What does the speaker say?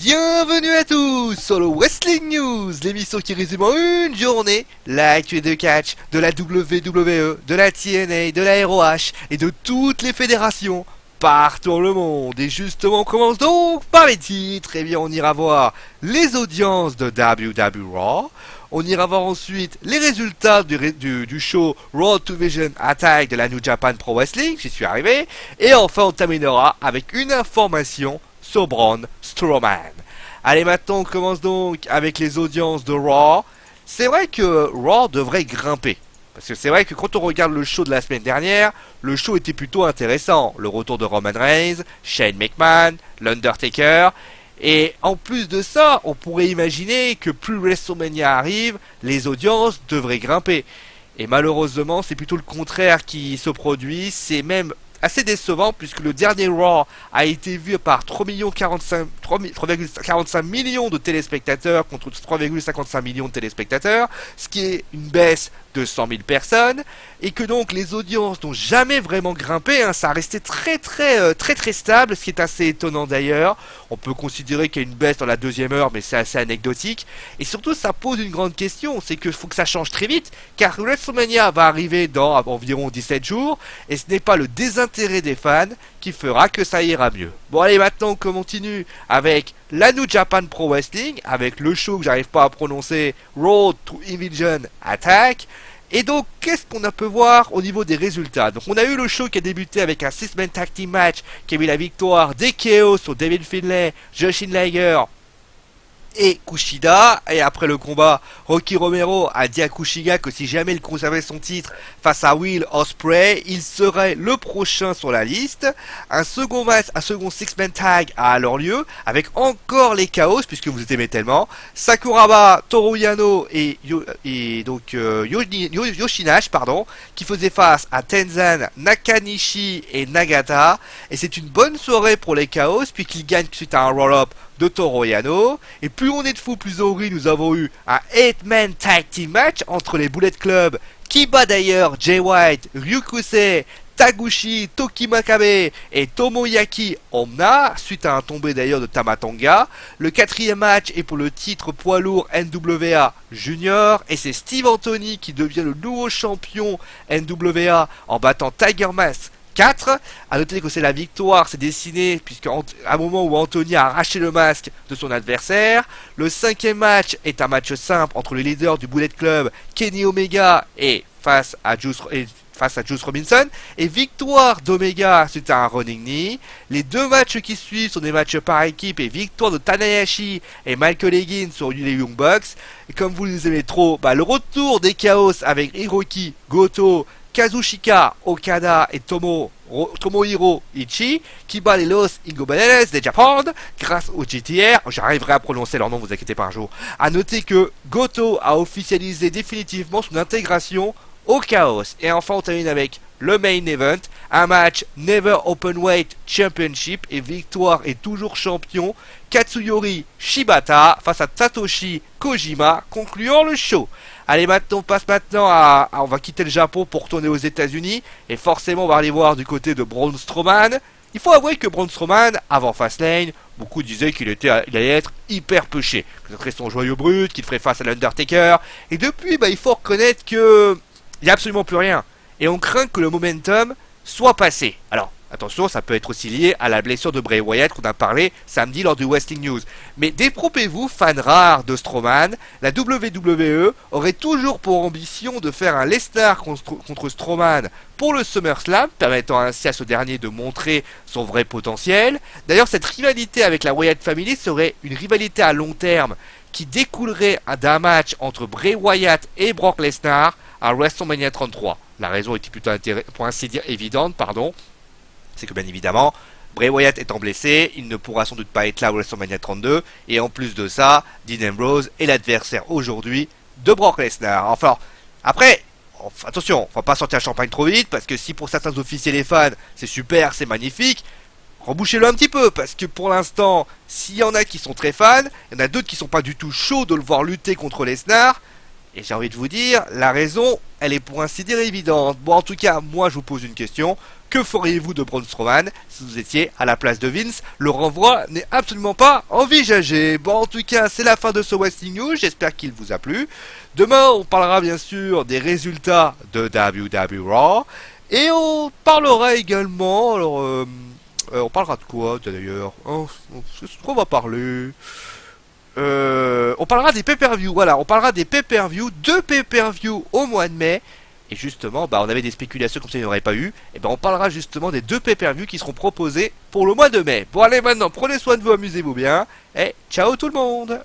Bienvenue à tous sur le Wrestling News, l'émission qui résume en une journée l'actu de catch de la WWE, de la TNA, de la ROH et de toutes les fédérations partout dans le monde. Et justement, on commence donc par les titres. Eh bien, on ira voir les audiences de WWE Raw. On ira voir ensuite les résultats du show Road to Vision Attack de la New Japan Pro Wrestling, j'y suis arrivé. Et enfin, on terminera avec une information sur Braun Strowman. Allez, maintenant on commence donc avec les audiences de Raw. C'est vrai que Raw devrait grimper. Parce que c'est vrai que quand on regarde le show de la semaine dernière, le show était plutôt intéressant. Le retour de Roman Reigns, Shane McMahon, l'Undertaker. Et en plus de ça, on pourrait imaginer que plus WrestleMania arrive, les audiences devraient grimper. Et malheureusement, c'est plutôt le contraire qui se produit. C'est même assez décevant puisque le dernier Raw a été vu par 3,45 millions de téléspectateurs contre 3,55 millions de téléspectateurs, ce qui est une baisse de 100 000 personnes, et que donc les audiences n'ont jamais vraiment grimpé, ça a resté très stable, ce qui est assez étonnant d'ailleurs. On peut considérer qu'il y a une baisse dans la deuxième heure, mais c'est assez anecdotique, et surtout ça pose une grande question, c'est qu'il faut que ça change très vite, car WrestleMania va arriver dans environ 17 jours, et ce n'est pas le désintérêt des fans qui fera que ça ira mieux. Bon allez, maintenant on continue avec la New Japan Pro Wrestling, avec le show que j'arrive pas à prononcer, Road to Vision Attack. Et donc, qu'est-ce qu'on a pu voir au niveau des résultats? Donc, on a eu le show qui a débuté avec un 6-man tag team match qui a eu la victoire des Chaos sur David Finlay, Jushin Liger et Kushida. Et après le combat, Rocky Romero a dit à Kushida que si jamais il conservait son titre face à Will Ospreay, il serait le prochain sur la liste. Un second match, un second six-man tag a alors lieu avec encore les Chaos, puisque vous aimez tellement Sakuraba, Toru Yano et Yoshinash, qui faisaient face à Tenzan, Nakanishi et Nagata. Et c'est une bonne soirée pour les Chaos puisqu'ils gagnent suite à un roll-up de Toru Yano. Et plus on est de fous, plus on rit, nous avons eu un 8-man tag team match entre les Bullet Club, qui bat d'ailleurs Jay White, Ryukusei, Taguchi, Toki Makabe et Tomoyaki Omna, suite à un tombé d'ailleurs de Tamatonga. Le quatrième match est pour le titre poids lourd NWA Junior, et c'est Steve Anthony qui devient le nouveau champion NWA en battant Tiger Mask 4. A noter que c'est la victoire s'est dessinée puisqu'à un moment où Anthony a arraché le masque de son adversaire. Le cinquième match est un match simple entre le leader du Bullet Club, Kenny Omega, et face à Juice Robinson, et victoire d'Omega suite à un running knee. Les deux matchs qui suivent sont des matchs par équipe et victoire de Tanahashi et Michael Higgins sur les Young Bucks. Et comme vous les aimez trop, le retour des Chaos avec Hiroki Goto, Kazuchika Okada et Tomohiro Ishii qui bat les Los Ingobernables de Japon grâce au GTR. J'arriverai à prononcer leur nom, vous inquiétez pas un jour. A noter que Goto a officialisé définitivement son intégration au Chaos. Et enfin on termine avec le main event, un match Never Openweight Championship, et victoire et toujours champion Katsuyori Shibata face à Satoshi Kojima, concluant le show. Allez, maintenant on passe on va quitter le Japon pour retourner aux États-Unis, et forcément on va aller voir du côté de Braun Strowman. Il faut avouer que Braun Strowman, avant Fastlane, beaucoup disaient qu'il allait être hyper pêché, que ce serait son joyau brut, qu'il ferait face à l'Undertaker, et depuis il faut reconnaître que il n'y a absolument plus rien. Et on craint que le momentum soit passé. Alors, attention, ça peut être aussi lié à la blessure de Bray Wyatt qu'on a parlé samedi lors du Wrestling News. Mais détrompez-vous, fans rares de Strowman, la WWE aurait toujours pour ambition de faire un Lesnar contre Strowman pour le SummerSlam, permettant ainsi à ce dernier de montrer son vrai potentiel. D'ailleurs, cette rivalité avec la Wyatt Family serait une rivalité à long terme qui découlerait d'un match entre Bray Wyatt et Brock Lesnar à WrestleMania 33. La raison était plutôt pour ainsi dire évidente, c'est que bien évidemment, Bray Wyatt étant blessé, il ne pourra sans doute pas être là à WrestleMania 32, et en plus de ça, Dean Ambrose est l'adversaire aujourd'hui de Brock Lesnar. Enfin, après, attention, on va pas sortir la champagne trop vite, parce que si pour certains officiels et fans, c'est super, c'est magnifique, rebouchez-le un petit peu, parce que pour l'instant, s'il y en a qui sont très fans, il y en a d'autres qui sont pas du tout chauds de le voir lutter contre Lesnar. Et j'ai envie de vous dire, la raison, elle est pour ainsi dire évidente. Bon, en tout cas, moi je vous pose une question. Que feriez-vous de Braun Strowman si vous étiez à la place de Vince? Le renvoi n'est absolument pas envisagé. Bon, en tout cas, c'est la fin de ce Wrestling News. J'espère qu'il vous a plu. Demain, on parlera bien sûr des résultats de WWE Raw. Et on parlera également... Alors, on parlera de quoi d'ailleurs? Qu'est-ce qu'on va parler? On parlera des pay-per-view. Voilà, on parlera des pay-per-view. 2 pay-per-view au mois de mai. Et justement, on avait des spéculations comme ça, il n'y en aurait pas eu. Et on parlera justement des 2 pay-per-view qui seront proposés pour le mois de mai. Bon, allez, maintenant, prenez soin de vous, amusez-vous bien. Et ciao tout le monde!